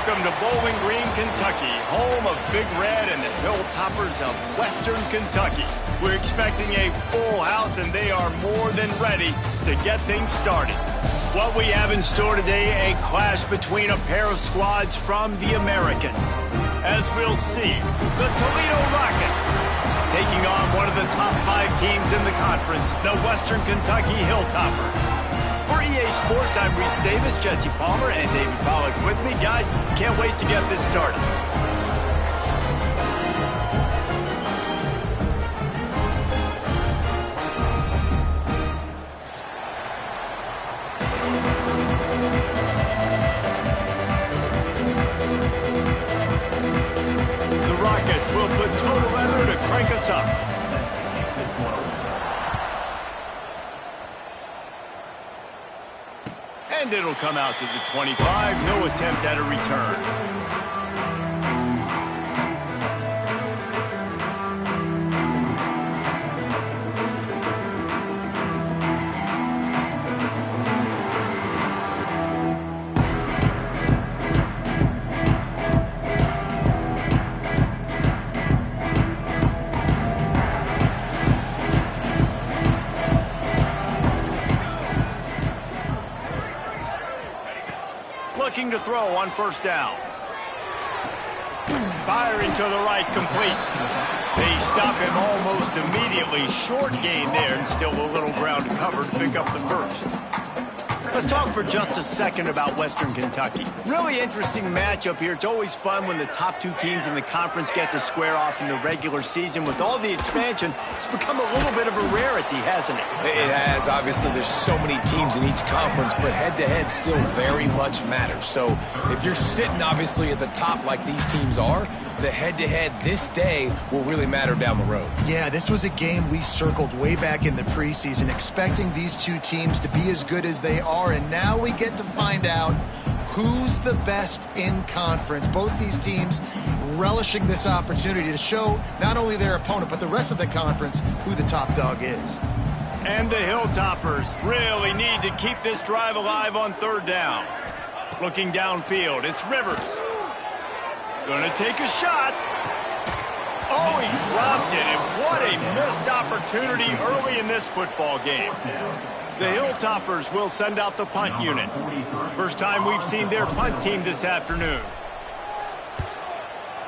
Welcome to Bowling Green, Kentucky, home of Big Red and the Hilltoppers of Western Kentucky. We're expecting a full house, and they are more than ready to get things started. What we have in store today, a clash between a pair of squads from the American. As we'll see, the Toledo Rockets taking on one of the top 5 teams in the conference, the Western Kentucky Hilltoppers. For EA Sports, I'm Reese Davis, Jesse Palmer, and David Pollack with me. Guys, can't wait to get this started. The Rockets will put Toledo to crank us up. And it'll come out to the 25. No attempt at a return. Looking to throw on first down. Firing to the right, complete. They stop him almost immediately. Short gain there, and still a little ground to cover to pick up the first. Let's talk for just a second about Western Kentucky. Really interesting matchup here. It's always fun when the top 2 teams in the conference get to square off in the regular season. With all the expansion, it's become a little bit of a rarity, hasn't it? It has. Obviously, there's so many teams in each conference, but head-to-head still very much matters. So if you're sitting, obviously, at the top like these teams are, the head-to-head this day will really matter down the road. Yeah, this was a game we circled way back in the preseason, expecting these 2 teams to be as good as they are, and now we get to find out who's the best in conference. Both these teams relishing this opportunity to show not only their opponent, but the rest of the conference who the top dog is. And the Hilltoppers really need to keep this drive alive on third down. Looking downfield, it's Rivers. Gonna take a shot. Oh, he dropped it, and what a missed opportunity early in this football game. The Hilltoppers will send out the punt unit. First time we've seen their punt team this afternoon.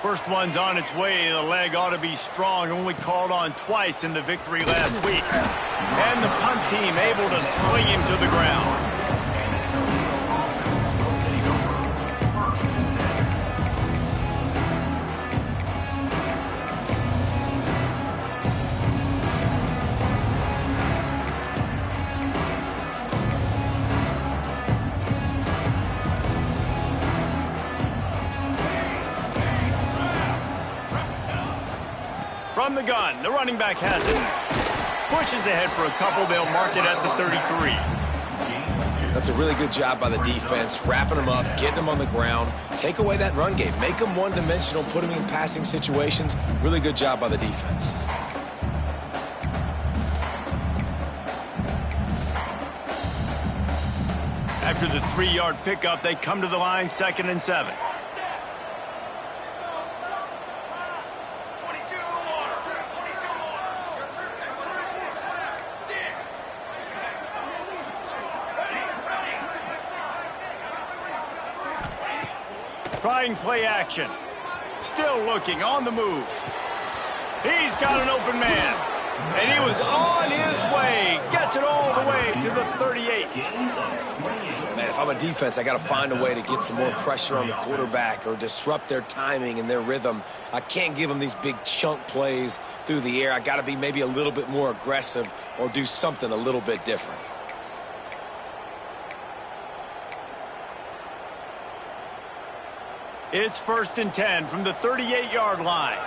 First one's on its way. The leg ought to be strong. Only called on twice in the victory last week. And the punt team able to sling him to the ground. From the gun, the running back has it. Pushes ahead for a couple. They'll mark it at the 33. That's a really good job by the defense, wrapping them up, getting them on the ground. Take away that run game. Make them one-dimensional, put them in passing situations. Really good job by the defense. After the 3-yard pickup, they come to the line, 2nd and 7. Trying play action. Still looking, on the move. He's got an open man. And he was on his way. Gets it all the way to the 38. Man, if I'm a defense, I got to find a way to get some more pressure on the quarterback or disrupt their timing and their rhythm. I can't give them these big chunk plays through the air. I got to be maybe a little bit more aggressive or do something a little bit different. It's 1st and 10 from the 38-yard line.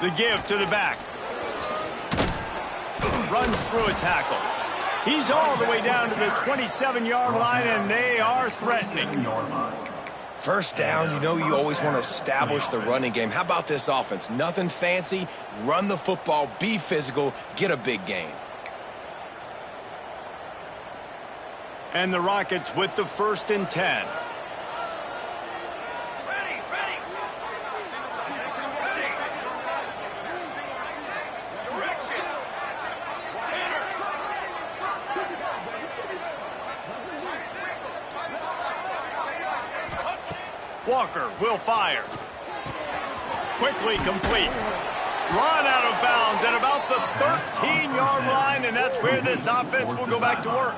The give to the back. Runs through a tackle. He's all the way down to the 27-yard line, and they are threatening. First down, you know you always want to establish the running game. How about this offense? Nothing fancy. Run the football, be physical, get a big gain. And the Rockets with the 1st and 10. Walker will fire. Quickly complete. Run out of bounds at about the 13-yard line, and that's where this offense will go back to work.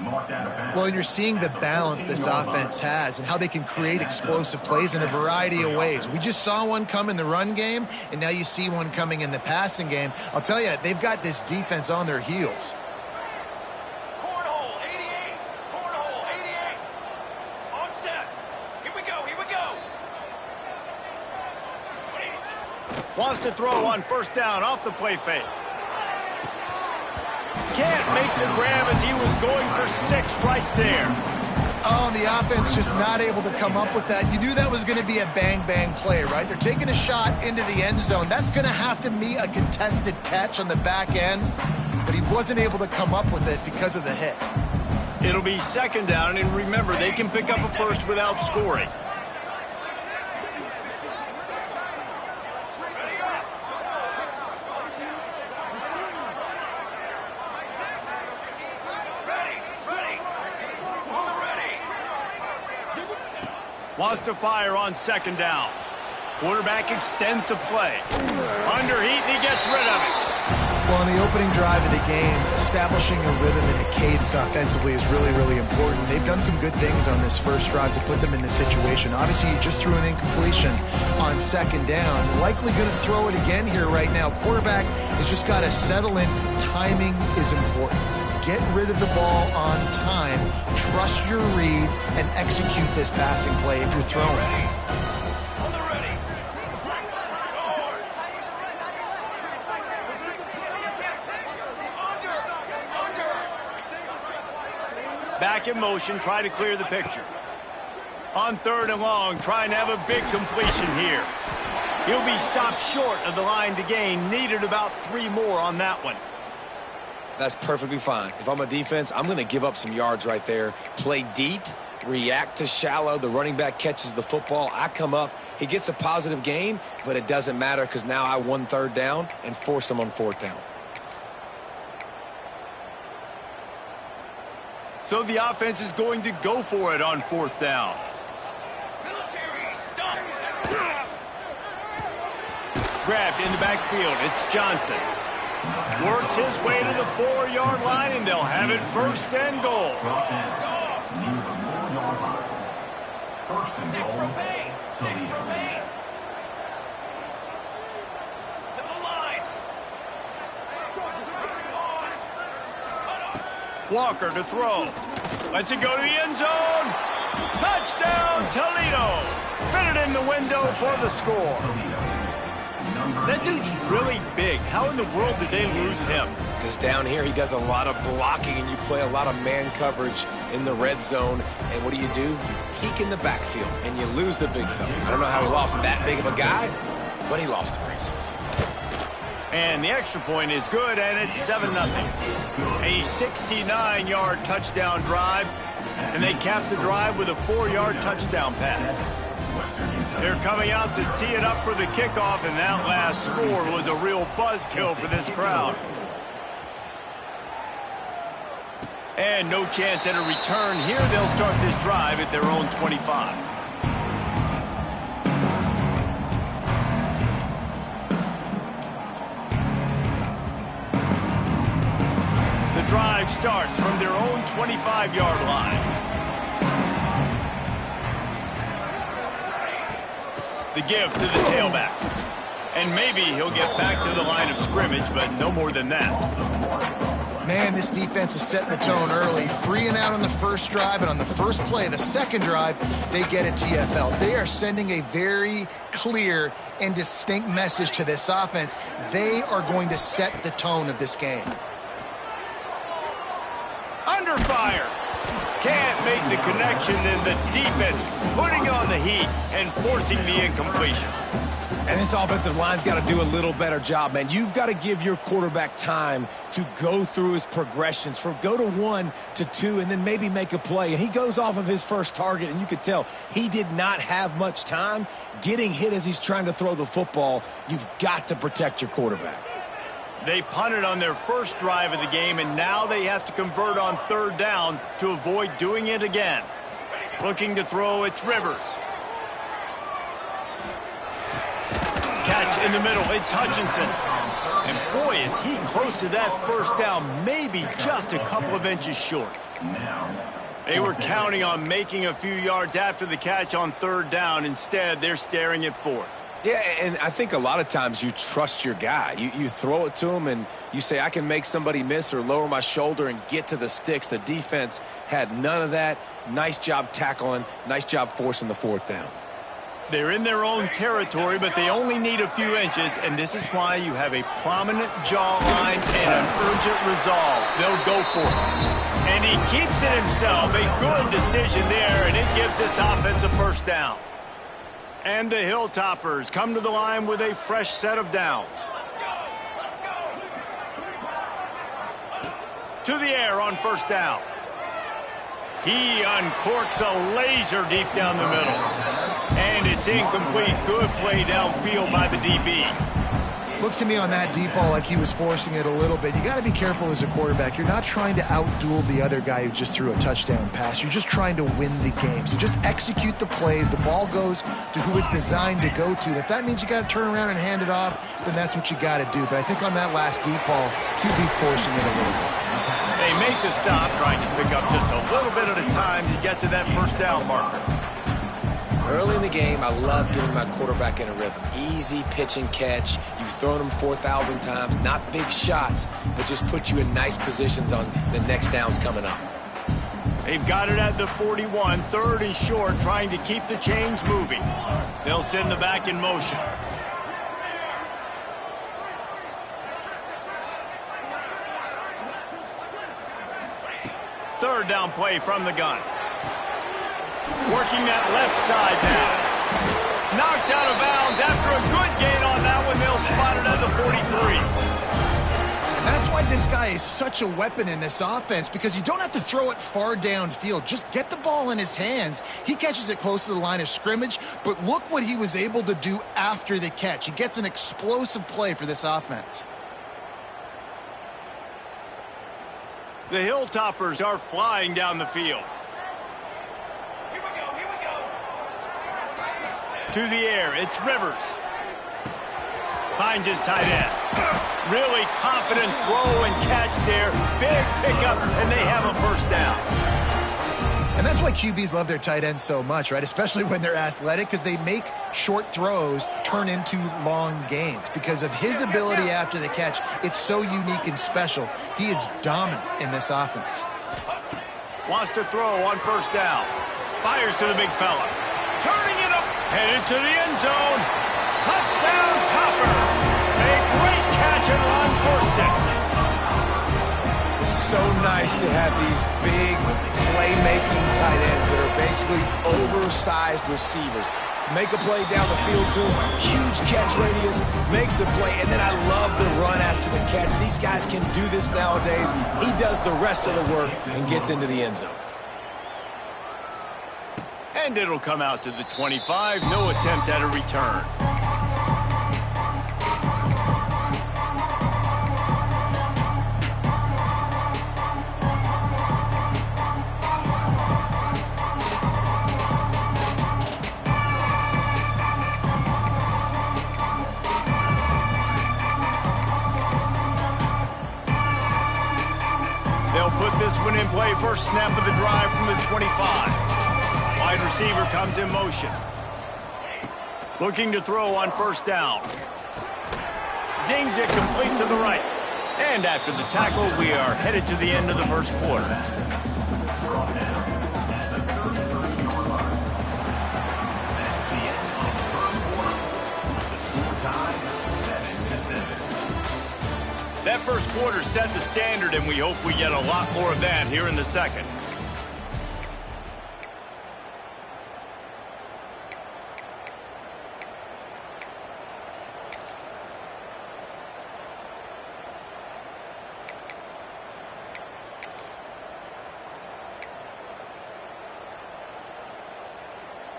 Well, and you're seeing the balance this offense has and how they can create explosive plays in a variety of ways. We just saw one come in the run game, and now you see one coming in the passing game. I'll tell you, they've got this defense on their heels. Wants to throw on 1st down off the play fake. Can't make the grab as he was going for 6 right there. Oh, and the offense just not able to come up with that. You knew that was going to be a bang-bang play, right? They're taking a shot into the end zone. That's going to have to be a contested catch on the back end, but he wasn't able to come up with it because of the hit. It'll be 2nd down, and remember, they can pick up a 1st without scoring. Wants to fire on 2nd down. Quarterback extends the play. Under heat, and he gets rid of it. Well, on the opening drive of the game, establishing a rhythm and a cadence offensively is really, really important. They've done some good things on this first drive to put them in this situation. Obviously, you just threw an incompletion on 2nd down. Likely going to throw it again here right now. Quarterback has just got to settle in. Timing is important. Get rid of the ball on time, trust your read, and execute this passing play if you're throwing. Back in motion, try to clear the picture. On 3rd and long, trying to have a big completion here. He'll be stopped short of the line to gain. Needed about 3 more on that one. That's perfectly fine. If I'm a defense, I'm going to give up some yards right there. Play deep, react to shallow. The running back catches the football. I come up. He gets a positive gain, but it doesn't matter because now I won 3rd down and forced him on 4th down. So the offense is going to go for it on 4th down. Grabbed in the backfield. It's Johnson. Works his way to the 4-yard line, and they'll have it 1st and goal. Walker to throw. Lets it go to the end zone. Touchdown, Toledo. Fitted in the window for the score. That dude's really big. How in the world did they lose him? Because down here he does a lot of blocking and you play a lot of man coverage in the red zone. And what do? You peek in the backfield and you lose the big fella. I don't know how he lost that big of a guy, but he lost the race. And the extra point is good, and it's 7-0. A 69-yard touchdown drive, and they cap the drive with a 4-yard touchdown pass. They're coming out to tee it up for the kickoff, and that last score was a real buzzkill for this crowd. And no chance at a return here. They'll start this drive at their own 25. The drive starts from their own 25-yard line. The give to the tailback. And maybe he'll get back to the line of scrimmage, but no more than that. Man, this defense is setting the tone early. 3 and out on the first drive, and on the first play, the second drive, they get a TFL. They are sending a very clear and distinct message to this offense. They are going to set the tone of this game. Under fire. Can't make the connection, and the defense putting on the heat and forcing the incompletion. And this offensive line's got to do a little better job, man. You've got to give your quarterback time to go through his progressions, from go to 1 to 2, and then maybe make a play. And he goes off of his first target, and you could tell he did not have much time getting hit as he's trying to throw the football. You've got to protect your quarterback. They punted on their first drive of the game, and now they have to convert on third down to avoid doing it again. Looking to throw, it's Rivers. Catch in the middle, it's Hutchinson. And boy, is he close to that first down, maybe just a couple of inches short. They were counting on making a few yards after the catch on third down. Instead, they're staring at fourth. Yeah, and I think a lot of times you trust your guy. You throw it to him and you say, I can make somebody miss or lower my shoulder and get to the sticks. The defense had none of that. Nice job tackling. Nice job forcing the fourth down. They're in their own territory, but they only need a few inches, and this is why you have a prominent jawline and an urgent resolve. They'll go for it. And he keeps it himself. A good decision there, and it gives this offense a first down. And the Hilltoppers come to the line with a fresh set of downs. To the air on first down. He uncorks a laser deep down the middle. And it's incomplete. Good play downfield by the DB. Looked to me on that deep ball like he was forcing it a little bit. You got to be careful as a quarterback. You're not trying to outduel the other guy who just threw a touchdown pass. You're just trying to win the game. So just execute the plays. The ball goes to who it's designed to go to. And if that means you got to turn around and hand it off, then that's what you got to do. But I think on that last deep ball, QB forcing it a little bit. They make the stop, trying to pick up just a little bit at a time to get to that first down marker. Early in the game, I love getting my quarterback in a rhythm. Easy pitch and catch. You've thrown them 4,000 times. Not big shots, but just put you in nice positions on the next downs coming up. They've got it at the 41, third and short, trying to keep the chains moving. They'll send the back in motion. Third down play from the gun. Working that left side now. Knocked out of bounds after a good gain on that one. They'll spot it at the 43. And that's why this guy is such a weapon in this offense, because you don't have to throw it far downfield. Just get the ball in his hands. He catches it close to the line of scrimmage, but look what he was able to do after the catch. He gets an explosive play for this offense. The Hilltoppers are flying down the field. To the air, it's Rivers. Finds his tight end. Really confident throw and catch there. Big pickup, and they have a first down. And that's why QBs love their tight ends so much, right? Especially when they're athletic, because they make short throws turn into long gains. Because of his ability after the catch, it's so unique and special. He is dominant in this offense. Wants to throw on first down. Fires to the big fella. Turning it up, headed to the end zone. Touchdown, Topper. A great catch and run for 6. It's so nice to have these big playmaking tight ends that are basically oversized receivers. Make a play down the field to him. Huge catch radius, makes the play, and then I love the run after the catch. These guys can do this nowadays. He does the rest of the work and gets into the end zone. And it'll come out to the 25. No attempt at a return. They'll put this one in play. First snap of the drive from the 25. Wide receiver comes in motion. Looking to throw on first down. Zings it complete to the right. And after the tackle, we are headed to the end of the first quarter. That first quarter set the standard, and we hope we get a lot more of that here in the second.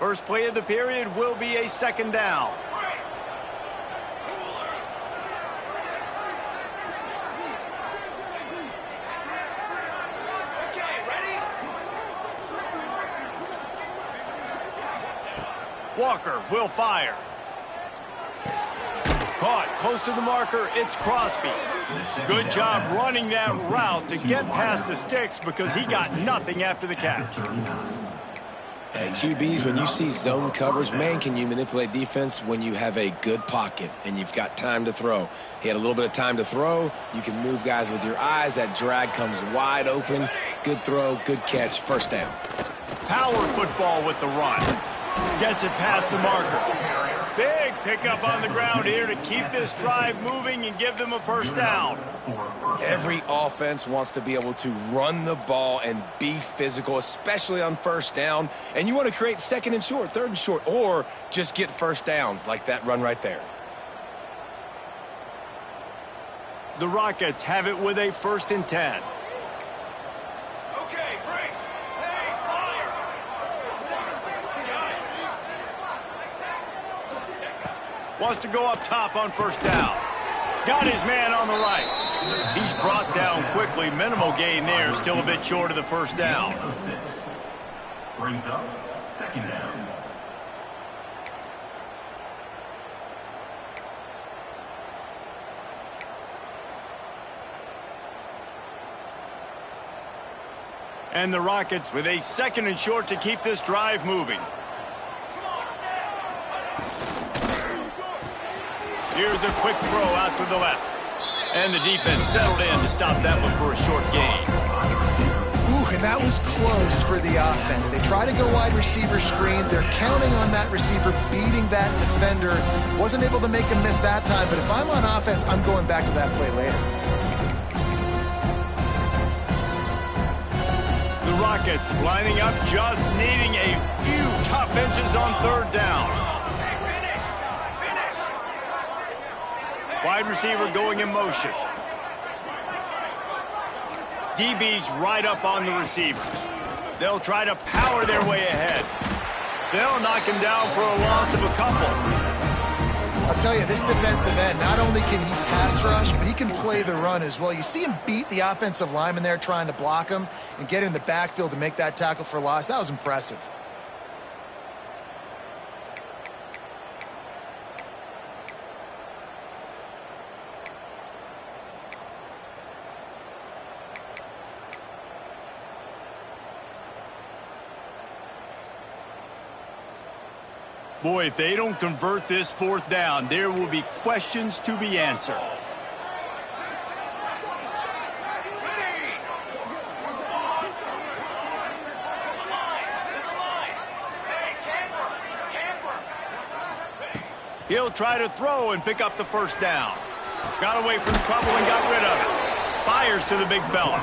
First play of the period will be a second down. Walker will fire. Caught close to the marker. It's Crosby. Good job running that route to get past the sticks because he got nothing after the catch. Hey, QBs, when you see zone coverage, man, can you manipulate defense when you have a good pocket and you've got time to throw. He had a little bit of time to throw. You can move guys with your eyes. That drag comes wide open. Good throw, good catch, first down. Power football with the run. Gets it past the marker. Big pickup on the ground here to keep this drive moving and give them a first down. Every offense wants to be able to run the ball and be physical, especially on first down. And you want to create second and short, third and short, or just get first downs like that run right there. The Rockets have it with a 1st and 10. Wants to go up top on first down. Got his man on the right. He's brought down quickly. Minimal gain there. Still a bit short of the first down. Brings up second down. And the Rockets with a 2nd and short to keep this drive moving. Here's a quick throw out to the left. And the defense settled in to stop that one for a short gain. Ooh, and that was close for the offense. They try to go wide receiver screen. They're counting on that receiver beating that defender. Wasn't able to make him miss that time, but if I'm on offense, I'm going back to that play later. The Rockets lining up, just needing a few tough inches on third down. Wide receiver going in motion. DB's right up on the receivers. They'll try to power their way ahead. They'll knock him down for a loss of a couple. I'll tell you, this defensive end, not only can he pass rush, but he can play the run as well. You see him beat the offensive lineman there trying to block him and get in the backfield to make that tackle for loss. That was impressive. Boy, if they don't convert this 4th down, there will be questions to be answered. He'll try to throw and pick up the first down. Got away from trouble and got rid of it. Fires to the big fella.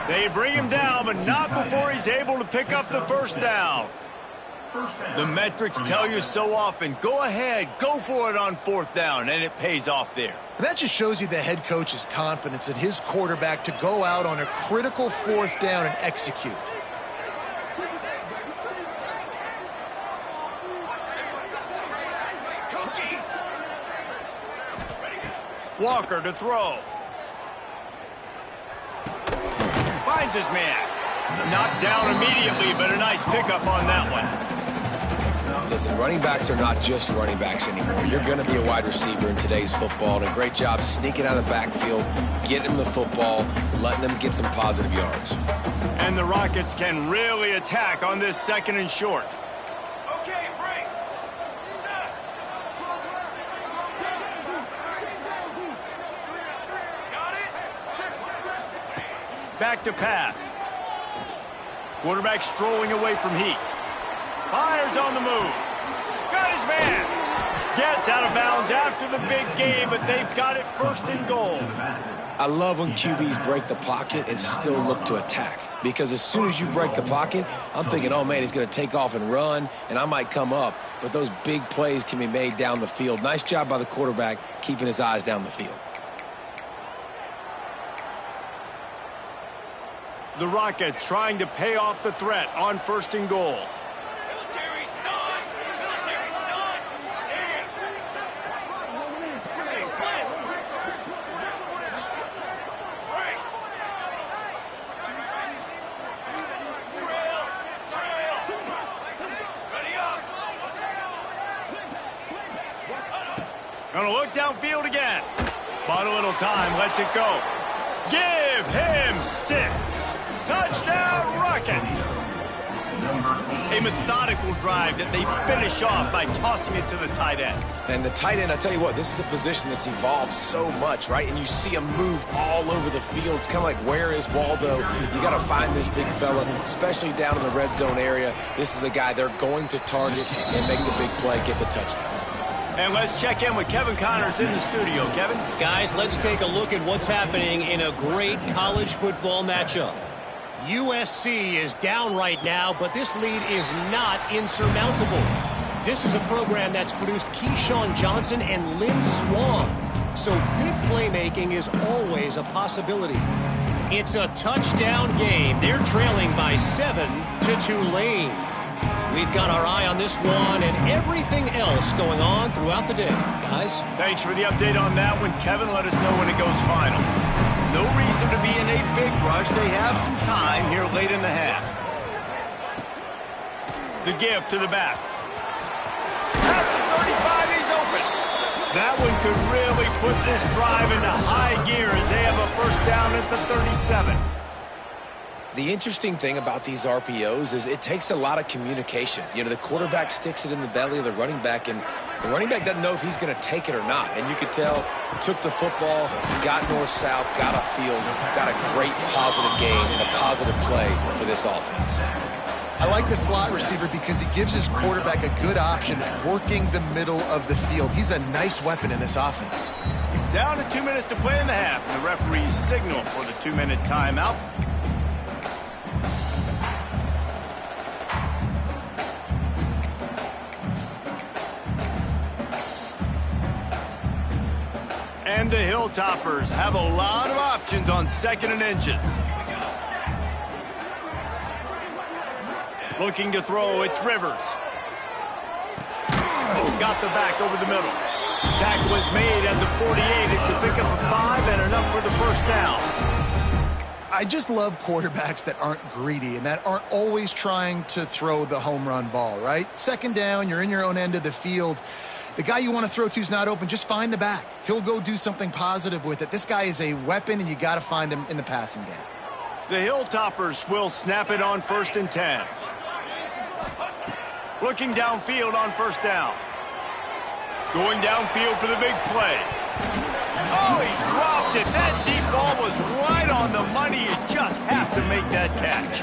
They bring him down, but not before he's able to pick up the first down. The metrics tell you so often, go ahead, go for it on 4th down, and it pays off there. And that just shows you the head coach's confidence in his quarterback to go out on a critical 4th down and execute. Walker to throw. Finds his man. Knocked down immediately, but a nice pickup on that one. Listen, running backs are not just running backs anymore. You're going to be a wide receiver in today's football, and a great job sneaking out of the backfield, getting them the football, letting them get some positive yards. And the Rockets can really attack on this 2nd and short. Okay, break. Got it. Back to pass. Quarterback strolling away from heat. Fires on the move. Got his man. Gets out of bounds after the big game, but they've got it 1st and goal. I love when QBs break the pocket and still look to attack. Because as soon as you break the pocket, I'm thinking, oh, man, he's going to take off and run, and I might come up. But those big plays can be made down the field. Nice job by the quarterback keeping his eyes down the field. The Rockets trying to pay off the threat on 1st and goal. Military stun. Gonna look downfield again. But a little time, lets it go. Give him 6. Touchdown, Rockets. A methodical drive that they finish off by tossing it to the tight end. And the tight end, I tell you what, this is a position that's evolved so much, right? And you see him move all over the field. It's kind of like, where is Waldo? You got to find this big fella, especially down in the red zone area. This is the guy they're going to target and make the big play, get the touchdown. And let's check in with Kevin Connors in the studio. Kevin? Guys, let's take a look at what's happening in a great college football matchup. USC is down right now, but this lead is not insurmountable. This is a program that's produced Keyshawn Johnson and Lynn Swann, so big playmaking is always a possibility. It's a touchdown game. They're trailing by 7 to Tulane. We've got our eye on this one and everything else going on throughout the day. Guys? Thanks for the update on that one, Kevin. Let us know when it goes final. No reason to be in a big rush. They have some time here late in the half. The give to the back. At the 35, he's open. That one could really put this drive into high gear as they have a first down at the 37. The interesting thing about these RPOs is it takes a lot of communication. You know, the quarterback sticks it in the belly of the running back, and the running back doesn't know if he's going to take it or not. And you could tell, took the football, got north-south, got upfield, got a great positive gain and a positive play for this offense. I like the slot receiver because he gives his quarterback a good option working the middle of the field. He's a nice weapon in this offense. Down to 2 minutes to play in the half, and the referees signal for the 2-minute timeout. And the Hilltoppers have a lot of options on 2nd and inches. Looking to throw, it's Rivers. Got the back over the middle. Tackle was made at the 48. It's a pickup of 5 and enough for the first down. I just love quarterbacks that aren't greedy and that aren't always trying to throw the home run ball, right? 2nd down, you're in your own end of the field. The guy you want to throw to is not open. Just find the back. He'll go do something positive with it. This guy is a weapon, and you got to find him in the passing game. The Hilltoppers will snap it on 1st and 10. Looking downfield on 1st down. Going downfield for the big play. Oh, he dropped it. That deep ball was right on the money. You just have to make that catch.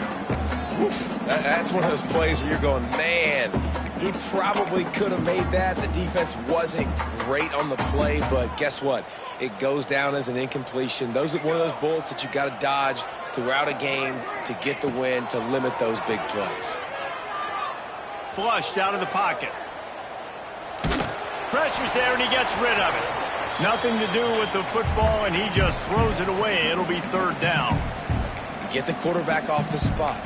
That's one of those plays where you're going, man, he probably could have made that. The defense wasn't great on the play, but guess what? It goes down as an incompletion. Those are one of those bullets that you got to dodge throughout a game to get the win, to limit those big plays. Flushed out of the pocket. Pressure's there, and he gets rid of it. Nothing to do with the football, and he just throws it away. It'll be 3rd down. Get the quarterback off his spot.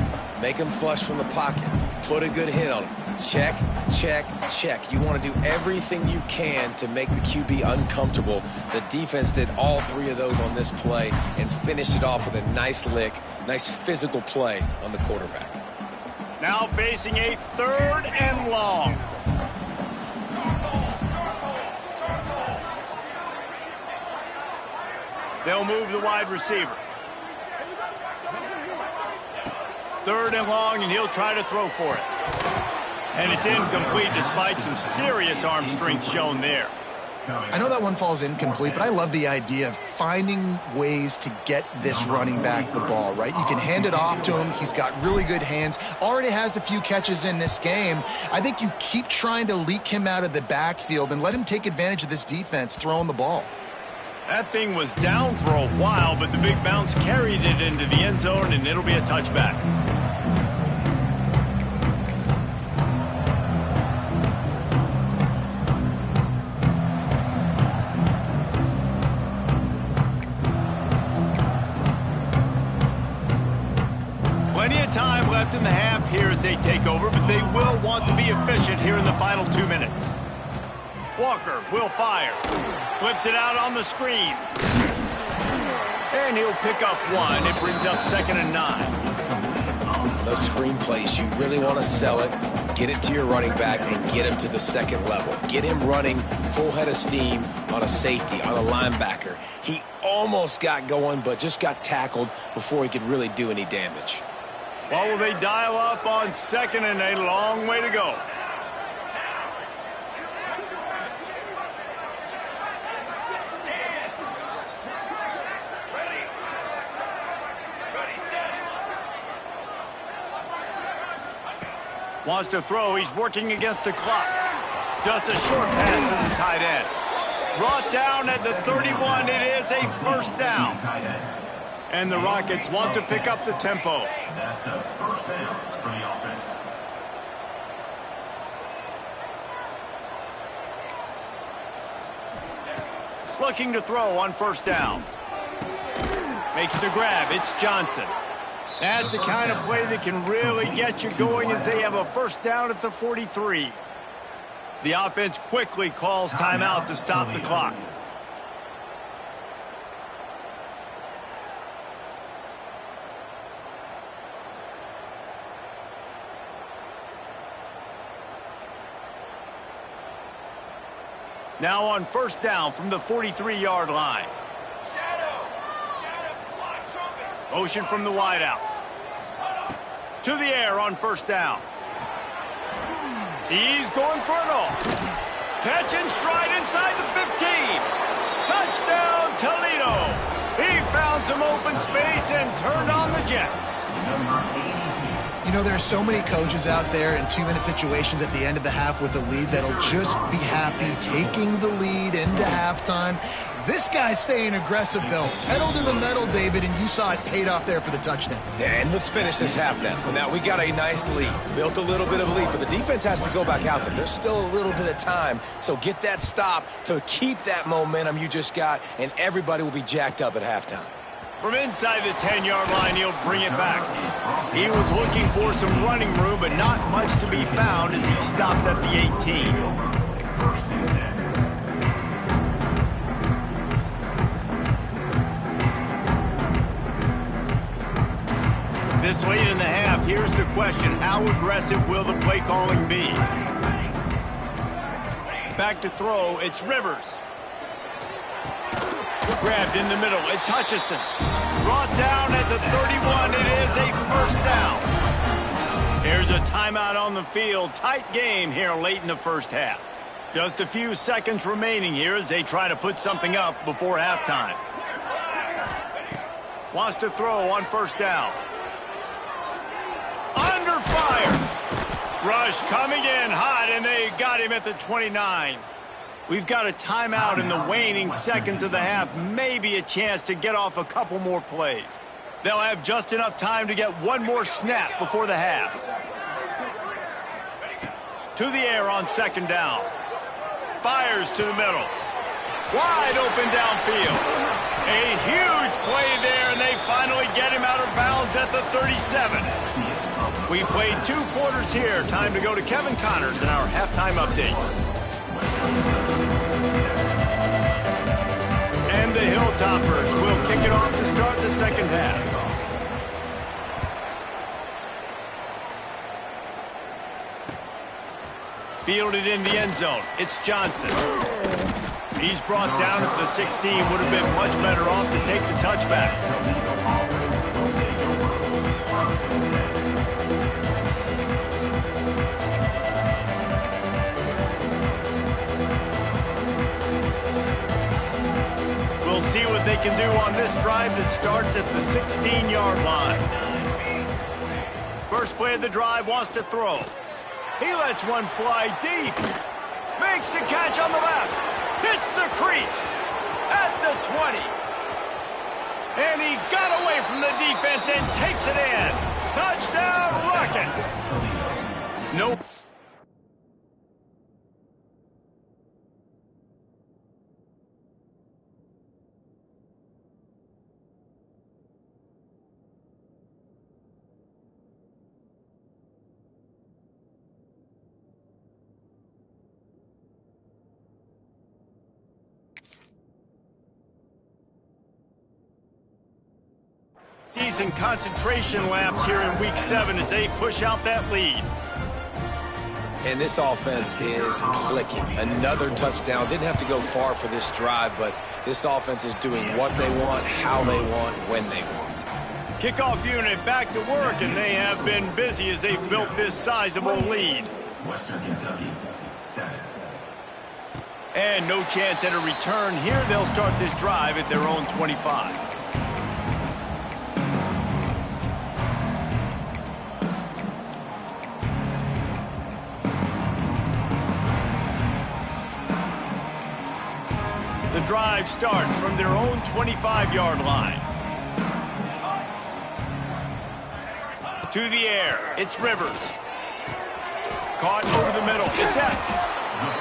Make him flush from the pocket. Put a good hit on him. Check, check, check. You want to do everything you can to make the QB uncomfortable. The defense did all 3 of those on this play and finished it off with a nice lick, nice physical play on the quarterback. Now facing a 3rd and long. They'll move the wide receiver. 3rd and long, and he'll try to throw for it. And it's incomplete despite some serious arm strength shown there. I know that one falls incomplete, but I love the idea of finding ways to get this running back the ball, right? You can hand it off to him. He's got really good hands. Already has a few catches in this game. I think you keep trying to leak him out of the backfield and let him take advantage of this defense throwing the ball. That thing was down for a while, but the big bounce carried it into the end zone, and it'll be a touchback. Plenty of time left in the half here as they take over, but they will want to be efficient here in the final 2 minutes. Walker will fire. Flips it out on the screen. And he'll pick up 1. It brings up 2nd and 9. those screen plays, you really want to sell it, get it to your running back, and get him to the second level. Get him running full head of steam on a safety, on a linebacker. He almost got going, but just got tackled before he could really do any damage. Well, will they dial up on second and a long way to go? Wants to throw. He's working against the clock. Just a short pass to the tight end. Brought down at the 31. It is a first down. And the Rockets want to pick up the tempo. That's a first down for the offense. Looking to throw on first down. Makes the grab. It's Johnson. That's the kind of play that can really get you going as they have a first down at the 43. The offense quickly calls timeout to stop the clock. Now on first down from the 43-yard line. Motion from the wideout. To the air on first down. He's going for it all. Catch and stride inside the 15. Touchdown, Toledo. He found some open space and turned on the Jets. You know, there are so many coaches out there in two-minute situations at the end of the half with the lead that'll just be happy taking the lead into halftime. This guy's staying aggressive, though. Pedal to the metal, David, and you saw it paid off there for the touchdown. And let's finish this half now. Now, we got a nice lead. Built a little bit of a lead, but the defense has to go back out there. There's still a little bit of time, so get that stop to keep that momentum you just got, and everybody will be jacked up at halftime. From inside the 10-yard line, he'll bring it back. He was looking for some running room, but not much to be found as he stopped at the 18. This late in the half, here's the question. How aggressive will the play calling be? Back to throw, it's Rivers. Grabbed in the middle, it's Hutchinson. Brought down at the 31, it is a first down. Here's a timeout on the field. Tight game here late in the first half. Just a few seconds remaining here as they try to put something up before halftime. Wants to throw on first down. Under fire. Rush coming in hot, and they got him at the 29. We've got a timeout in the waning seconds of the half. Maybe a chance to get off a couple more plays. They'll have just enough time to get one more snap before the half. To the air on second down. Fires to the middle. Wide open downfield. A huge play there, and they finally get him out of bounds at the 37. We played 2 quarters here. Time to go to Kevin Connors in our halftime update. And the Hilltoppers will kick it off to start the second half. Fielded in the end zone. It's Johnson. He's brought down at the 16. Would have been much better off to take the touchback. We'll see what they can do on this drive that starts at the 16-yard line. First play of the drive, wants to throw. He lets one fly deep. Makes the catch on the left. Hits the crease at the 20. And he got away from the defense and takes it in. Touchdown, Rockets. Nope. Decent concentration laps here in Week 7 as they push out that lead. And this offense is clicking. Another touchdown. Didn't have to go far for this drive, but this offense is doing what they want, how they want, when they want. Kickoff unit back to work, and they have been busy as they've built this sizable lead. Western Kentucky, 7. And no chance at a return here. They'll start this drive at their own 25. The drive starts from their own 25-yard line. To the air, it's Rivers. Caught over the middle, it's Epps.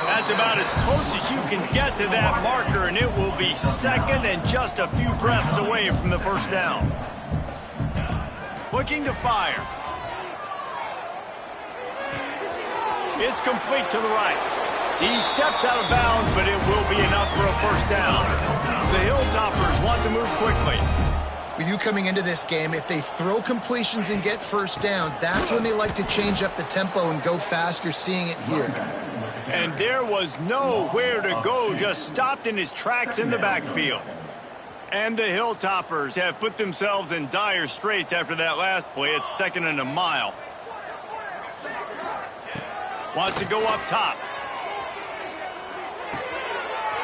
That's about as close as you can get to that marker, and it will be second and just a few breaths away from the first down. Looking to fire. It's complete to the right. He steps out of bounds, but it will be enough for a first down. The Hilltoppers want to move quickly. With you coming into this game, if they throw completions and get first downs, that's when they like to change up the tempo and go fast. You're seeing it here. And there was nowhere to go, just stopped in his tracks in the backfield. And the Hilltoppers have put themselves in dire straits after that last play. It's second and a mile. Wants to go up top.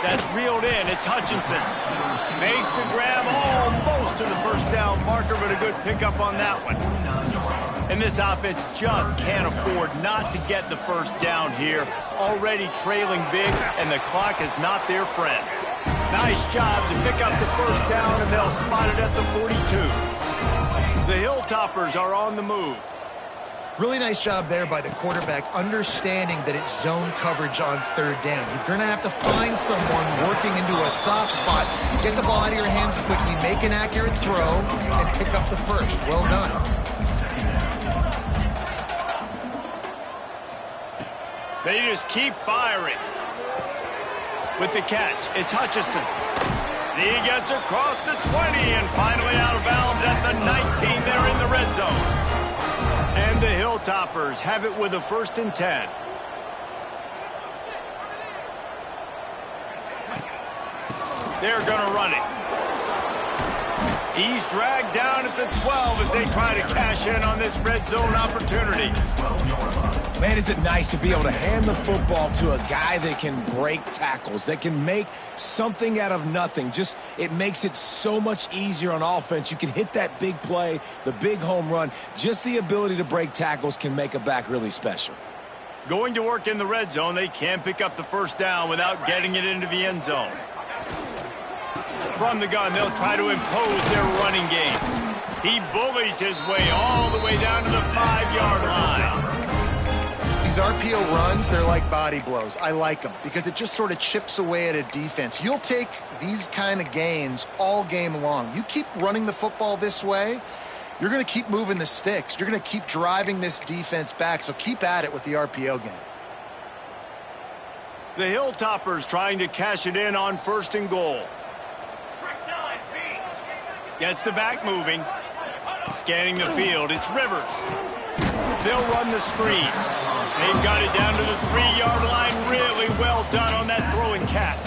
That's reeled in. It's Hutchinson. Makes the grab almost to the first down marker, but a good pickup on that one. And this offense just can't afford not to get the first down here. Already trailing big, and the clock is not their friend. Nice job to pick up the first down, and they'll spot it at the 42. The Hilltoppers are on the move. Really nice job there by the quarterback, understanding that it's zone coverage on third down. You're going to have to find someone working into a soft spot, get the ball out of your hands quickly, make an accurate throw, and pick up the first. Well done. They just keep firing. With the catch, it's Hutchinson. He gets across the 20 and finally out of bounds at the 19. They're in the red zone. And the Hilltoppers have it with a 1st and 10. They're going to run it. He's dragged down at the 12 as they try to cash in on this red zone opportunity. Man, is it nice to be able to hand the football to a guy that can break tackles, that can make something out of nothing. Just, it makes it so much easier on offense. You can hit that big play, the big home run. Just the ability to break tackles can make a back really special. Going to work in the red zone, they can't pick up the first down without getting it into the end zone. From the gun, they'll try to impose their running game. He bullies his way all the way down to the 5-yard line. These RPO runs, they're like body blows. I like them because it just sort of chips away at a defense. You'll take these kind of gains all game long. You keep running the football this way, you're going to keep moving the sticks. You're going to keep driving this defense back, so keep at it with the RPO game. The Hilltoppers trying to cash it in on 1st and goal. Gets the back moving. Scanning the field, it's Rivers. They'll run the screen. They've got it down to the 3-yard line. Really well done on that throw and catch.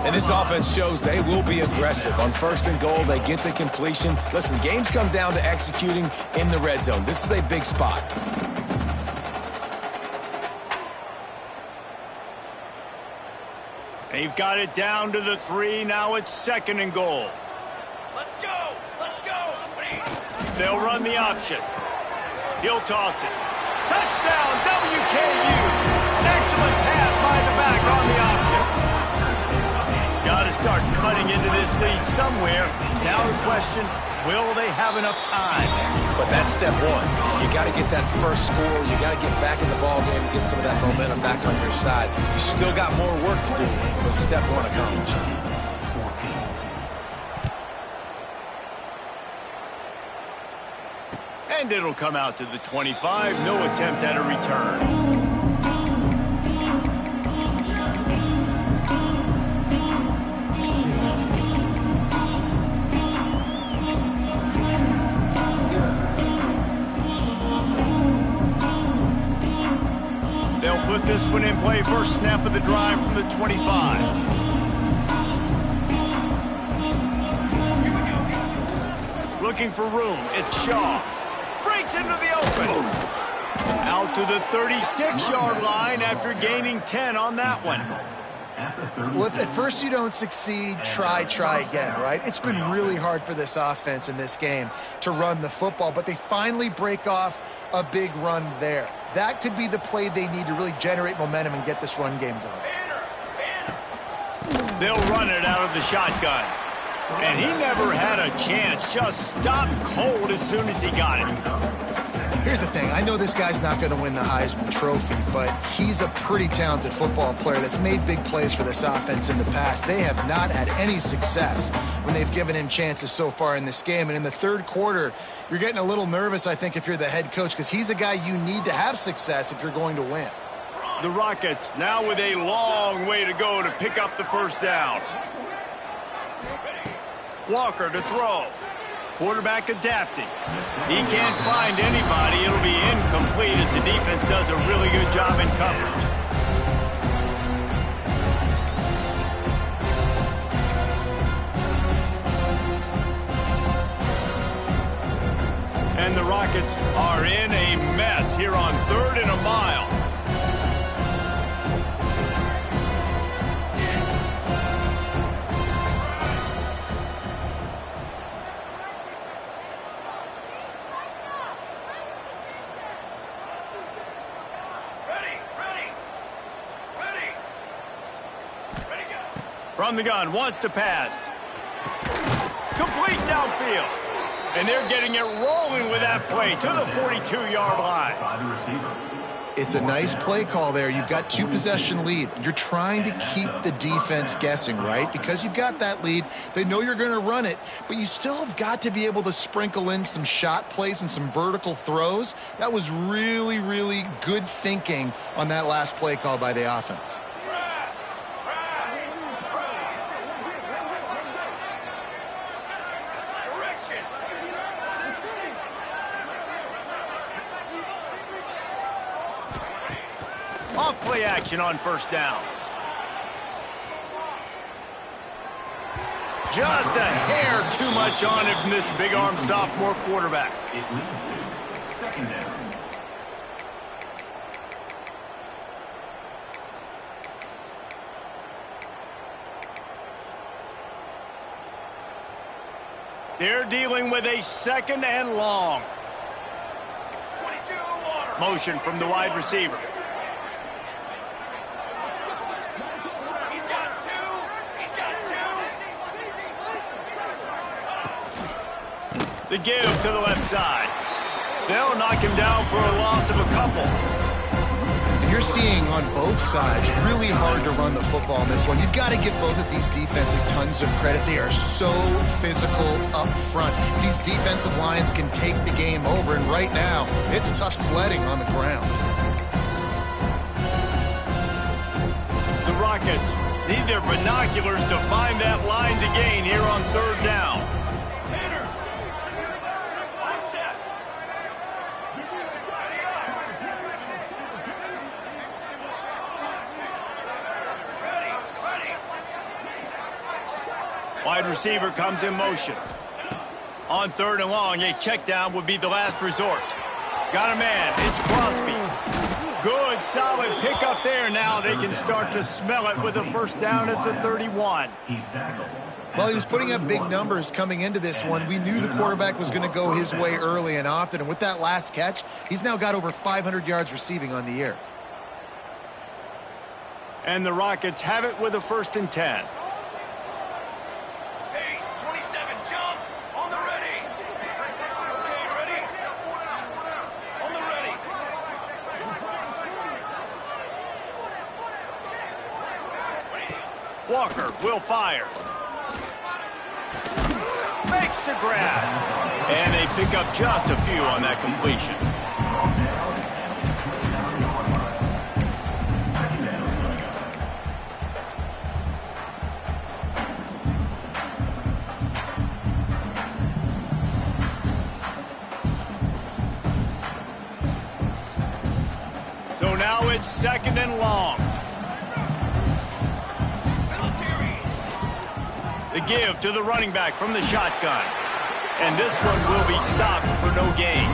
And this offense shows they will be aggressive. On 1st and goal, they get the completion. Listen, games come down to executing in the red zone. This is a big spot. They've got it down to the 3. Now it's 2nd and goal. Let's go! Let's go! They'll run the option. He'll toss it. Touchdown, WKU. Excellent pass by the back on the option. Got to start cutting into this lead somewhere. Now the question, will they have enough time? But that's step one. You got to get that first score. You got to get back in the ball game and get some of that momentum back on your side. You still got more work to do, but step one accomplished. And it'll come out to the 25. No attempt at a return. They'll put this one in play. First snap of the drive from the 25. Looking for room. It's Shaw. Breaks into the open. Out to the 36-yard line after gaining 10 on that one. Well, if at first you don't succeed, try again, right? It's been really hard for this offense in this game to run the football, but they finally break off a big run there. That could be the play they need to really generate momentum and get this run game going. They'll run it out of the shotgun. And he never had a chance. Just stopped cold as soon as he got it. Here's the thing. I know this guy's not going to win the Heisman Trophy, but he's a pretty talented football player that's made big plays for this offense in the past. They have not had any success when they've given him chances so far in this game. And in the third quarter, you're getting a little nervous, I think, if you're the head coach, because he's a guy you need to have success if you're going to win. The Rockets now with a long way to go to pick up the first down. Walker to throw. Quarterback adapting. He can't find anybody. It'll be incomplete as the defense does a really good job in coverage. And the Rockets are in a mess here on 3rd and a mile. From the gun, wants to pass. Complete downfield. And they're getting it rolling with that play to the 42-yard line. It's a nice play call there. You've got 2-possession lead. You're trying to keep the defense guessing, right? Because you've got that lead. They know you're going to run it, but you still have got to be able to sprinkle in some shot plays and some vertical throws. That was really, really good thinking on that last play call by the offense. Off-play action on first down. Just a hair too much on it from this big-armed sophomore quarterback. Second down. They're dealing with a 2nd and long. 22 water. Motion from the wide receiver. The give to the left side. They'll knock him down for a loss of a couple. You're seeing on both sides really hard to run the football in this one. You've got to give both of these defenses tons of credit. They are so physical up front. These defensive lines can take the game over, and right now, it's tough sledding on the ground. The Rockets need their binoculars to find that line to gain here on 3rd down. Wide receiver comes in motion. On 3rd and long, a check down would be the last resort. Got a man. It's Crosby. Good, solid pickup there. Now they can start to smell it with a first down at the 31. He's tackled. Well, he was putting up big numbers coming into this one. We knew the quarterback was going to go his way early and often. And with that last catch, he's now got over 500 yards receiving on the year. And the Rockets have it with a 1st and 10. Walker will fire. Makes the grab. And they pick up just a few on that completion. So now it's 2nd and long. The give to the running back from the shotgun. And this one will be stopped for no gain.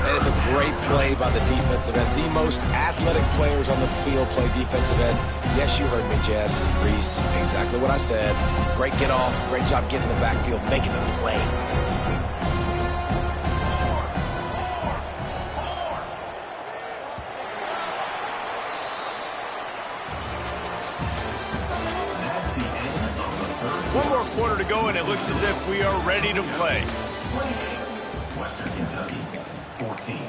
And it's a great play by the defensive end. The most athletic players on the field play defensive end. Yes, you heard me, Jess, Reese. Exactly what I said. Great get off. Great job getting in the backfield, making the play. One more quarter to go, and it looks as if we are ready to play. Western Kentucky, 14.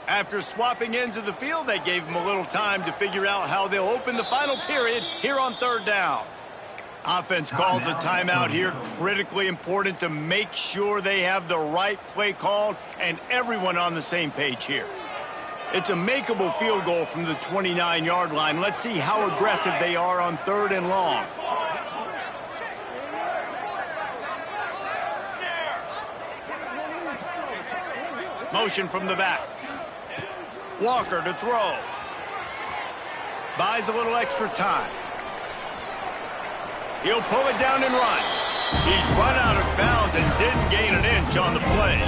After swapping ends of the field, they gave them a little time to figure out how they'll open the final period here on 3rd down. Offense calls a timeout here, critically important to make sure they have the right play called and everyone on the same page here. It's a makeable field goal from the 29-yard line. Let's see how aggressive they are on 3rd and long. Motion from the back. Walker to throw. Buys a little extra time. He'll pull it down and run. He's run out of bounds and didn't gain an inch on the play.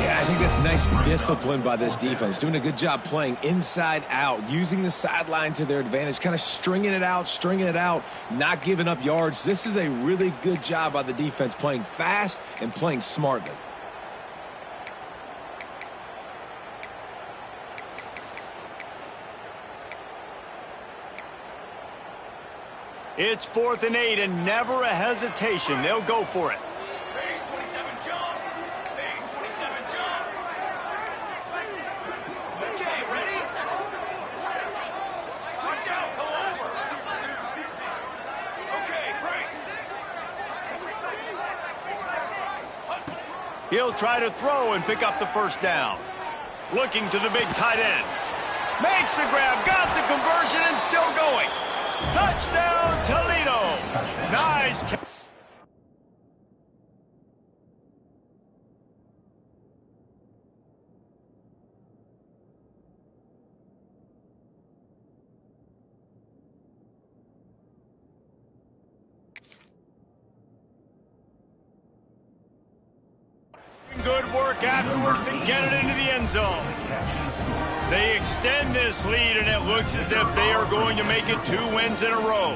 Yeah, I think that's nice discipline by this defense. Doing a good job playing inside out, using the sideline to their advantage, kind of stringing it out, not giving up yards. This is a really good job by the defense, playing fast and playing smartly. It's 4th and 8 and never a hesitation. They'll go for it. Base 27 jump. Base 27 jump. Okay, ready? Watch out, come over. Okay, break. He'll try to throw and pick up the 1st down. Looking to the big tight end. Makes the grab, got the conversion, and still going. Touchdown, Toledo. Nice catch. Good work afterwards to get it into the end zone. They extend this lead, and it looks as if they are going to make it 2 wins in a row.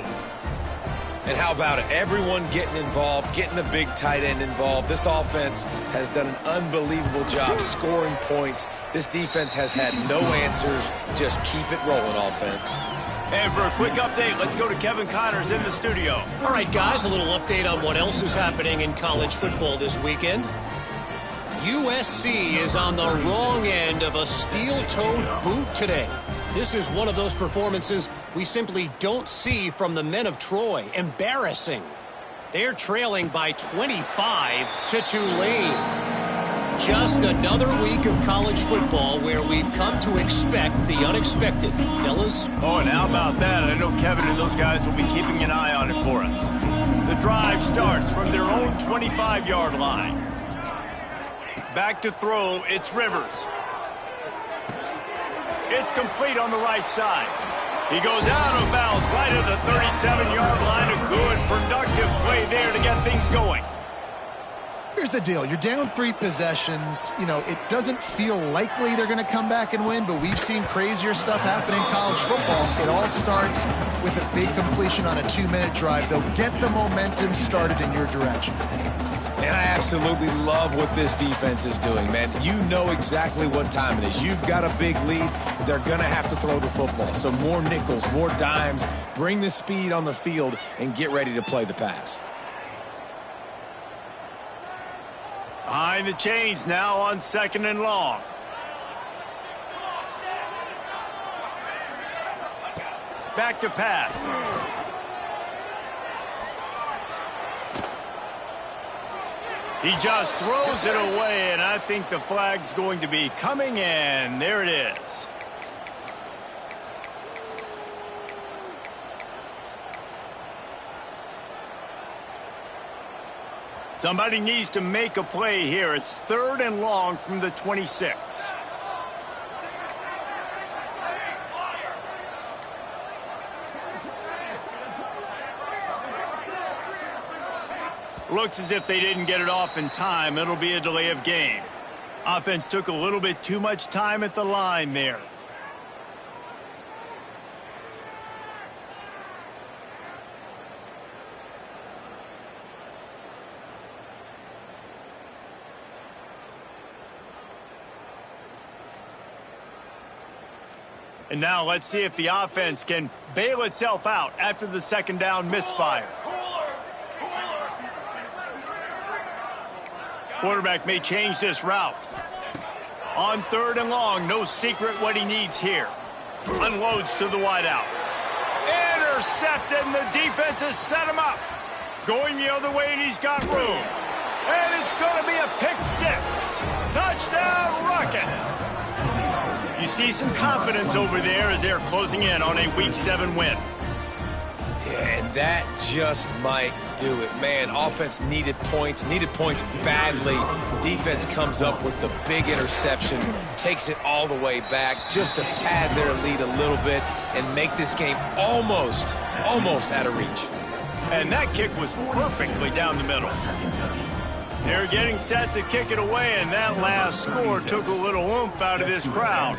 And how about it? Everyone getting involved, getting the big tight end involved. This offense has done an unbelievable job scoring points. This defense has had no answers. Just keep it rolling, offense. And for a quick update, let's go to Kevin Connors in the studio. All right, guys, a little update on what else is happening in college football this weekend. USC is on the wrong end of a steel-toed boot today. This is one of those performances we simply don't see from the men of Troy. Embarrassing. They're trailing by 25 to Tulane. Just another week of college football where we've come to expect the unexpected. Fellas? Oh, and how about that? I know Kevin and those guys will be keeping an eye on it for us. The drive starts from their own 25-yard line. Back to throw, it's Rivers. It's complete on the right side. He goes out of bounds right at the 37-yard line. A good, productive play there to get things going. Here's the deal. You're down 3 possessions. You know, it doesn't feel likely they're going to come back and win, but we've seen crazier stuff happen in college football. It all starts with a big completion on a 2-minute drive. They'll get the momentum started in your direction. And I absolutely love what this defense is doing, man. You know exactly what time it is. You've got a big lead. They're going to have to throw the football. So more nickels, more dimes, bring the speed on the field, and get ready to play the pass. Behind the chains now on 2nd and long. Back to pass. He just throws it away, and I think the flag's going to be coming in. There it is. Somebody needs to make a play here. It's 3rd and long from the 26. Looks as if they didn't get it off in time. It'll be a delay of game. Offense took a little bit too much time at the line there. And now let's see if the offense can bail itself out after the 2nd down misfire. Quarterback may change this route. On 3rd and long, no secret what he needs here. Unloads to the wideout. Intercepted, and the defense has set him up. Going the other way, and he's got room. And it's going to be a pick 6. Touchdown, Rockets. You see some confidence over there as they're closing in on a Week 7 win. Yeah, and that just might do it. Man, offense needed points badly. Defense comes up with the big interception, takes it all the way back just to pad their lead a little bit and make this game almost out of reach. And that kick was perfectly down the middle. They're getting set to kick it away, and that last score took a little oomph out of this crowd.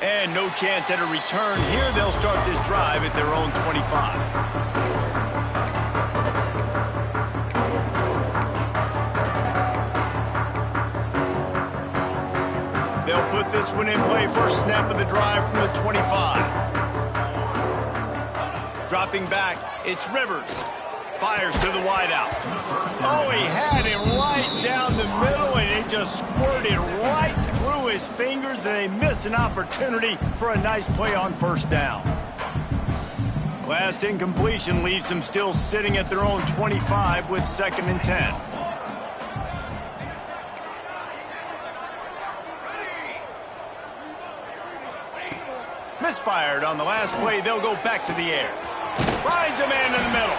And no chance at a return here. They'll start this drive at their own 25. They'll put this one in play. First snap of the drive from the 25. Dropping back, it's Rivers. Fires to the wideout. Oh, he had him right down the middle, and it just squirted right through his fingers, and they miss an opportunity for a nice play on 1st down. Last incompletion leaves them still sitting at their own 25 with 2nd and 10. Misfired on the last play. They'll go back to the air. Finds a man in the middle.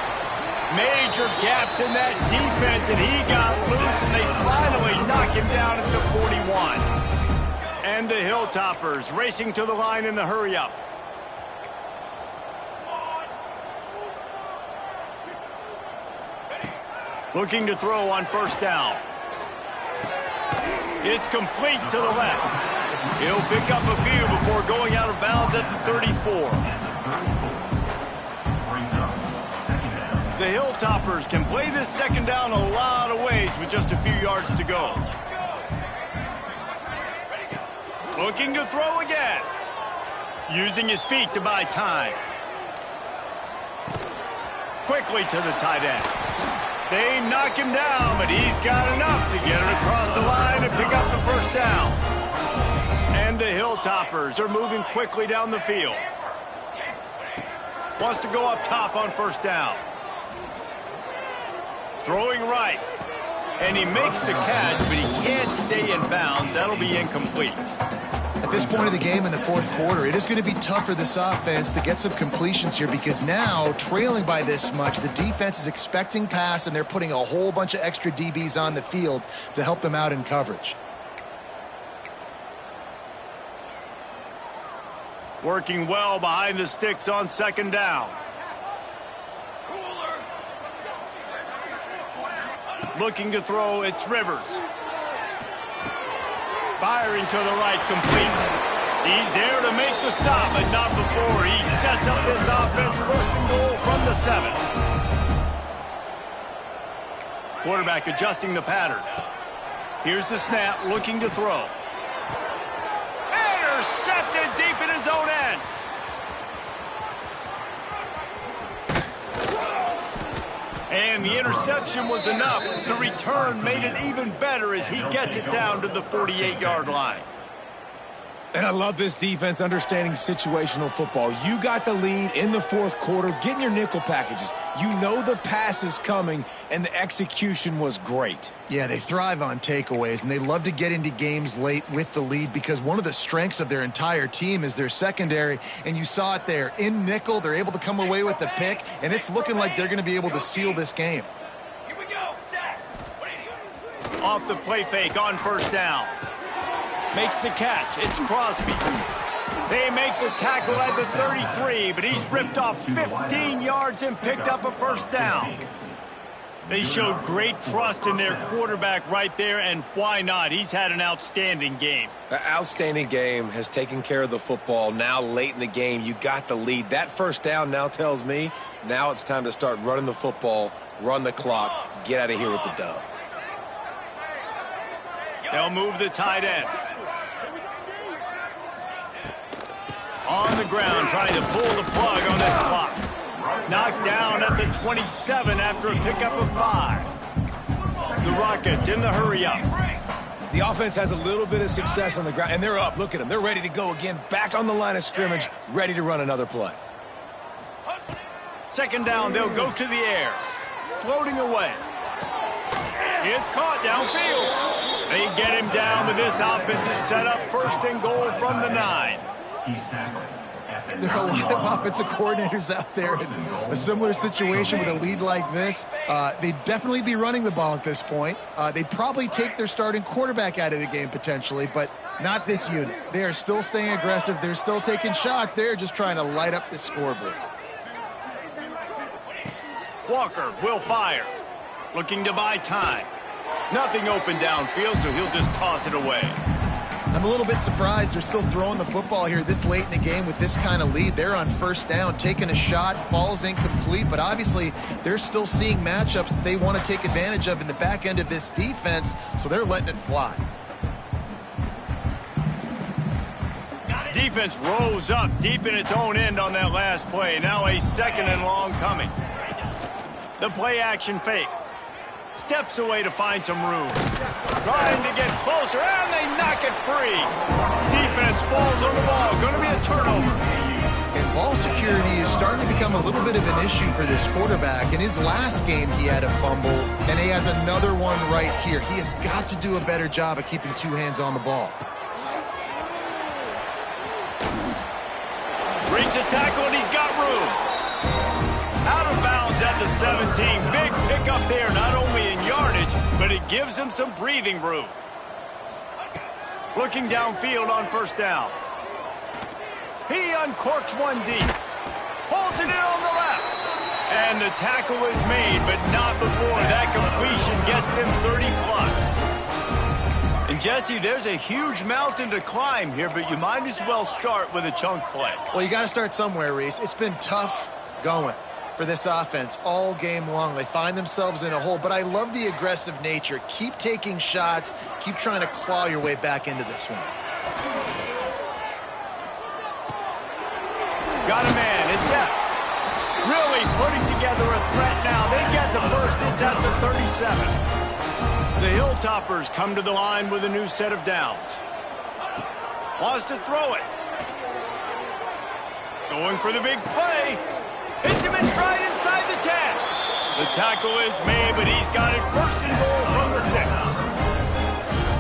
Major gaps in that defense, and he got loose, and they finally knock him down at the 41. And the Hilltoppers racing to the line in the hurry-up. Looking to throw on 1st down. It's complete to the left. He'll pick up a few before going out of bounds at the 34. The Hilltoppers can play this 2nd down a lot of ways with just a few yards to go. Looking to throw again. Using his feet to buy time. Quickly to the tight end. They knock him down, but he's got enough to get it across the line and pick up the 1st down. And the Hilltoppers are moving quickly down the field. Wants to go up top on 1st down. Throwing right. And he makes the catch, but he can't stay in bounds. That'll be incomplete. At this point of the game in the 4th quarter, it is going to be tough for this offense to get some completions here because now, trailing by this much, the defense is expecting pass, and they're putting a whole bunch of extra DBs on the field to help them out in coverage. Working well behind the sticks on 2nd down. Looking to throw, it's Rivers. Firing to the right, complete. He's there to make the stop, but not before. He sets up this offense, 1st and goal from the 7. Quarterback adjusting the pattern. Here's the snap, looking to throw. Intercepted deep in his own end. And the interception was enough. The return made it even better as he gets it down to the 48-yard line. And I love this defense understanding situational football. You got the lead in the fourth quarter, getting your nickel packages. You know the pass is coming, and the execution was great. Yeah, they thrive on takeaways, and they love to get into games late with the lead because one of the strengths of their entire team is their secondary, and you saw it there. In nickel, they're able to come away with the pick, and it's looking like they're going to be able to seal this game. Here we go, set. Off the play fake on first down. Makes the catch. It's Crosby. They make the tackle at the 33, but he's ripped off 15 yards and picked up a first down. They showed great trust in their quarterback right there, and why not? He's had an outstanding game. An outstanding game, has taken care of the football. Now late in the game, you got the lead. That first down now tells me now it's time to start running the football, run the clock, get out of here with the dub. They'll move the tight end. On the ground, trying to pull the plug on this clock. Knocked down at the 27 after a pickup of 5. The Rockets in the hurry-up. The offense has a little bit of success on the ground, and they're up. Look at them. They're ready to go again, back on the line of scrimmage, ready to run another play. Second down, they'll go to the air. Floating away. It's caught downfield. They get him down, but this offense is set up first and goal from the 9. There are a lot of offensive coordinators out there in a similar situation with a lead like this. They'd definitely be running the ball at this point. They'd probably take their starting quarterback out of the game potentially, but not this unit. They are still staying aggressive. They're still taking shots. They're just trying to light up the scoreboard. Walker will fire. Looking to buy time. Nothing open downfield, so he'll just toss it away. I'm a little bit surprised they're still throwing the football here this late in the game with this kind of lead. They're on first down, taking a shot, falls incomplete, but obviously they're still seeing matchups that they want to take advantage of in the back end of this defense, so they're letting it fly. Defense rose up deep in its own end on that last play. Now a second and long coming. The play action fake. Steps away to find some room. Trying to get closer, and they knock it free. Defense falls on the ball. Going to be a turnover. And ball security is starting to become a little bit of an issue for this quarterback. In his last game, he had a fumble, and he has another one right here. He has got to do a better job of keeping two hands on the ball. Breaks a tackle, and he's got room. Out of bounds at the 17. Big pickup there, not only in yardage, but it gives him some breathing room. Looking downfield on first down. He uncorks one deep. Holds it in on the left. And the tackle is made, but not before that completion gets them 30+. And Jesse, there's a huge mountain to climb here, but you might as well start with a chunk play. Well, you got to start somewhere, Reese. It's been tough going for this offense all game long. They find themselves in a hole, but I love the aggressive nature. Keep taking shots. Keep trying to claw your way back into this one. Got a man. It's Epps. Really putting together a threat now. They get the first. It's at the 37. The Hilltoppers come to the line with a new set of downs. Wants to throw it. Going for the big play. Hits him in stride inside the 10. The tackle is made, but he's got it first and goal from the 6.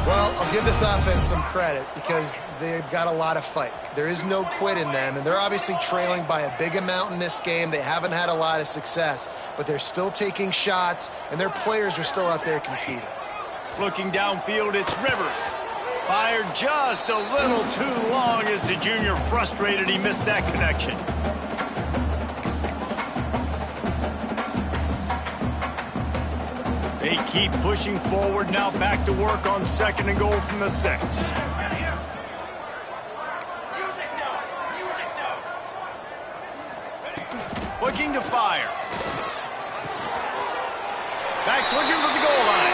Well, I'll give this offense some credit because they've got a lot of fight. There is no quit in them, and they're obviously trailing by a big amount in this game. They haven't had a lot of success, but they're still taking shots, and their players are still out there competing. Looking downfield, it's Rivers. Fired just a little too long as the junior frustrated he missed that connection. They keep pushing forward, now back to work on second and goal from the 6. Looking to fire. Back's looking for the goal line.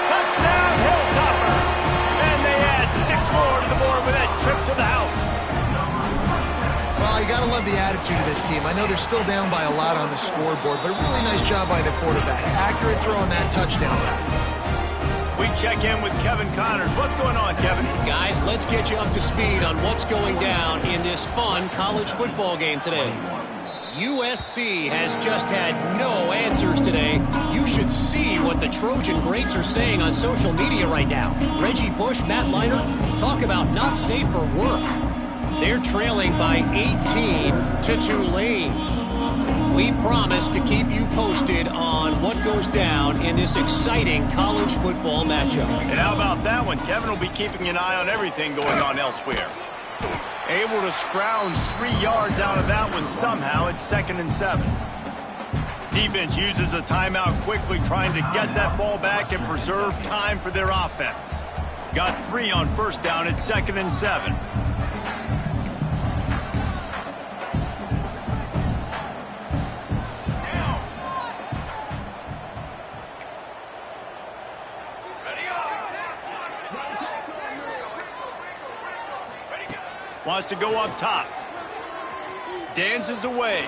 Touchdown, Hilltoppers! And they add 6 more to the board with that trip to the house. Well, you got to love the attitude of this team. I know they're still down by a lot on the scoreboard, but a really nice job by the quarterback. Accurate throw on that touchdown pass. We check in with Kevin Connors. What's going on, Kevin? Guys, let's get you up to speed on what's going down in this fun college football game today. USC has just had no answers today. You should see what the Trojan greats are saying on social media right now. Reggie Bush, Matt Leinart, talk about not safe for work. They're trailing by 18 to Tulane. We promise to keep you posted on what goes down in this exciting college football matchup. And how about that one? Kevin will be keeping an eye on everything going on elsewhere. Able to scrounge 3 yards out of that one somehow. It's 2nd and 7. Defense uses a timeout quickly, trying to get that ball back and preserve time for their offense. Got 3 on first down. It's 2nd and 7. Wants to go up top. Dances away.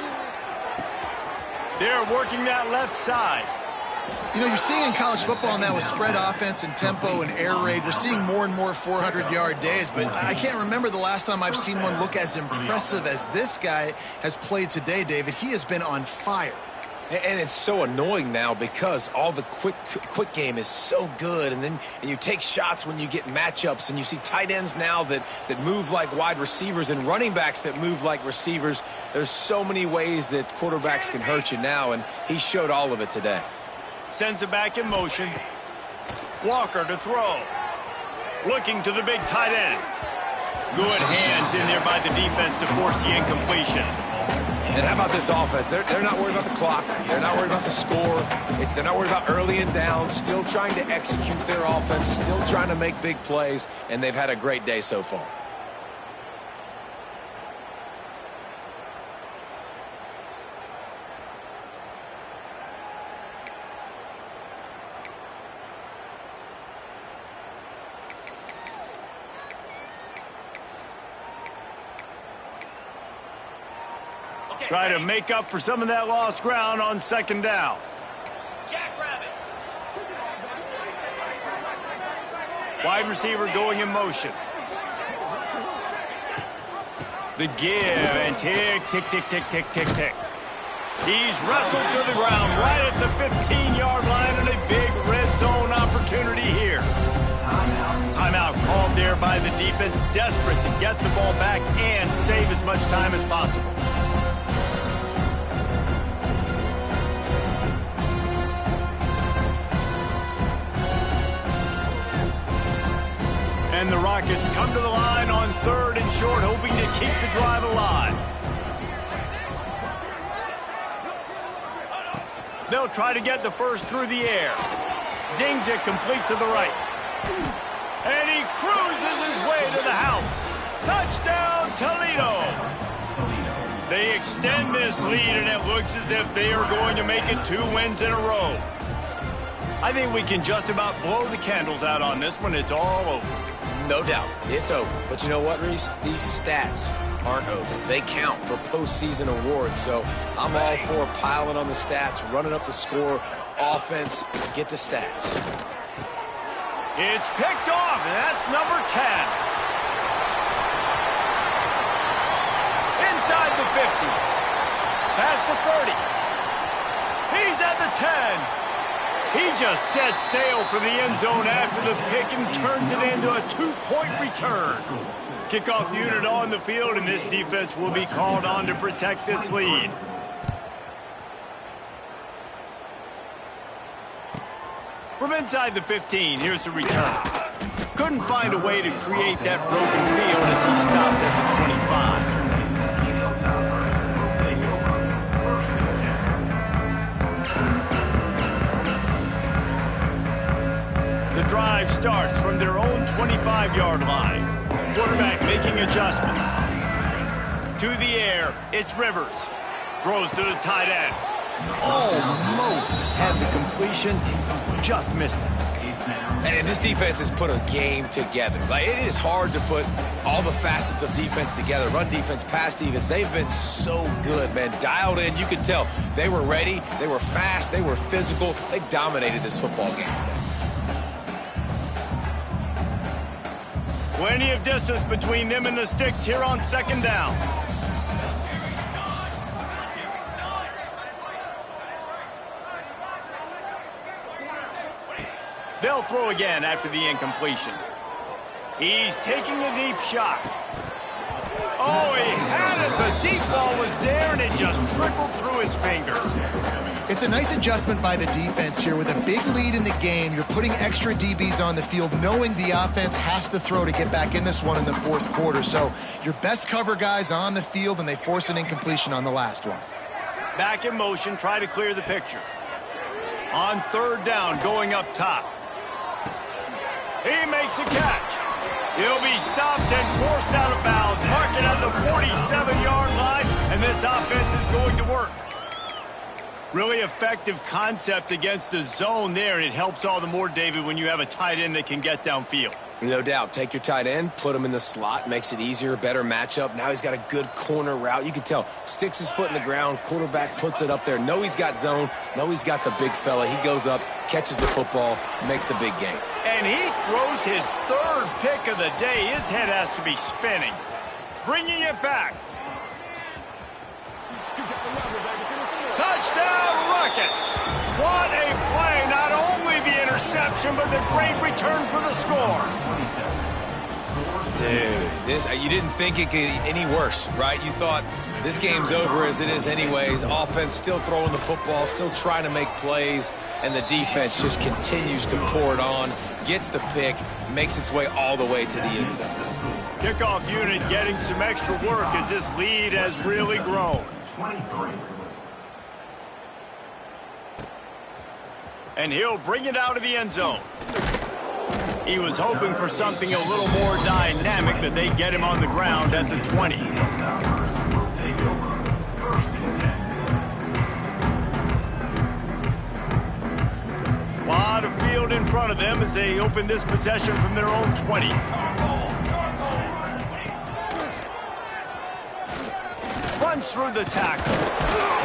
They're working that left side. You know, you're seeing in college football now with spread offense and tempo and air raid, we're seeing more and more 400-yard days, but I can't remember the last time I've seen one look as impressive as this guy has played today, David. He has been on fire. And it's so annoying now because all the quick game is so good, and then you take shots when you get matchups, and you see tight ends now that move like wide receivers and running backs that move like receivers. There's so many ways that quarterbacks can hurt you now, and he showed all of it today. Sends it back in motion. Walker to throw. Looking to the big tight end. Good hands in there by the defense to force the incompletion. And how about this offense? They're not worried about the clock. They're not worried about the score. They're not worried about early and down. Still trying to execute their offense. Still trying to make big plays. And they've had a great day so far. Try to make up for some of that lost ground on 2nd down. Jackrabbit. Wide receiver going in motion. The give and tick, tick, tick, tick, tick, tick, tick. He's wrestled to the ground right at the 15-yard line, and a big red zone opportunity here. Timeout called there by the defense, desperate to get the ball back and save as much time as possible. And the Rockets come to the line on 3rd and short, hoping to keep the drive alive. They'll try to get the first through the air. Zings it complete to the right. And he cruises his way to the house. Touchdown, Toledo. They extend this lead, and it looks as if they are going to make it 2 wins in a row. I think we can just about blow the candles out on this one. It's all over. No doubt, it's over. But you know what, Reese? These stats aren't over. They count for postseason awards, so I'm all for piling on the stats, running up the score, offense, get the stats. It's picked off, and that's number 10. Inside the 50. Past the 30. He's at the 10. He just sets sail for the end zone after the pick and turns it into a 2-point return. Kickoff unit on the field, and this defense will be called on to protect this lead. From inside the 15, here's the return. Couldn't find a way to create that broken field as he stopped at the 25. The drive starts from their own 25-yard line. Quarterback making adjustments. To the air, it's Rivers. Throws to the tight end. Almost had the completion, just missed it. And this defense has put a game together. Like, it is hard to put all the facets of defense together. Run defense, pass defense. They've been so good, man. Dialed in. You could tell they were ready. They were fast. They were physical. They dominated this football game today. Plenty of distance between them and the sticks here on second down. They'll throw again after the incompletion. He's taking a deep shot. Oh, he had it. The deep ball was there, and it just trickled through his fingers. It's a nice adjustment by the defense here. With a big lead in the game, you're putting extra DBs on the field, knowing the offense has to throw to get back in this one in the fourth quarter. So your best cover guys on the field, and they force an incompletion on the last one. Back in motion, try to clear the picture. On third down, going up top. He makes a catch. He'll be stopped and forced out of bounds. Mark it at the 47-yard line, and this offense is going to work. Really effective concept against the zone there, and it helps all the more, David, when you have a tight end that can get downfield. No doubt. Take your tight end, put him in the slot, makes it easier, better matchup. Now he's got a good corner route. You can tell, sticks his foot in the ground, quarterback puts it up there. Know he's got zone, know he's got the big fella. He goes up, catches the football, makes the big game. And he throws his third pick of the day. His head has to be spinning. Bringing it back. Touchdown, Rockets! What a play! Not only the interception, but the great return for the score. Dude, you didn't think it could get any worse, right? You thought this game's over as it is anyways. Offense still throwing the football, still trying to make plays, and the defense just continues to pour it on, gets the pick, makes its way all the way to the end zone. Kickoff unit getting some extra work as this lead has really grown. 23. And he'll bring it out of the end zone. He was hoping for something a little more dynamic, but they get him on the ground at the 20. Lot of field in front of them as they open this possession from their own 20. Runs through the tackle.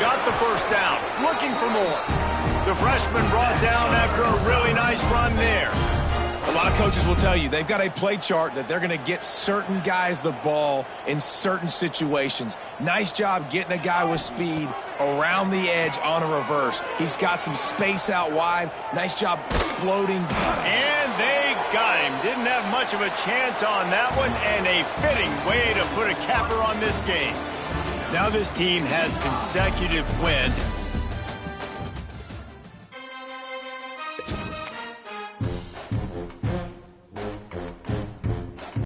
Got the first down. Looking for more. The freshman brought down after a really nice run there. A lot of coaches will tell you they've got a play chart that they're going to get certain guys the ball in certain situations. Nice job getting a guy with speed around the edge on a reverse. He's got some space out wide. Nice job exploding. And they got him. Didn't have much of a chance on that one, and a fitting way to put a capper on this game. Now this team has consecutive wins.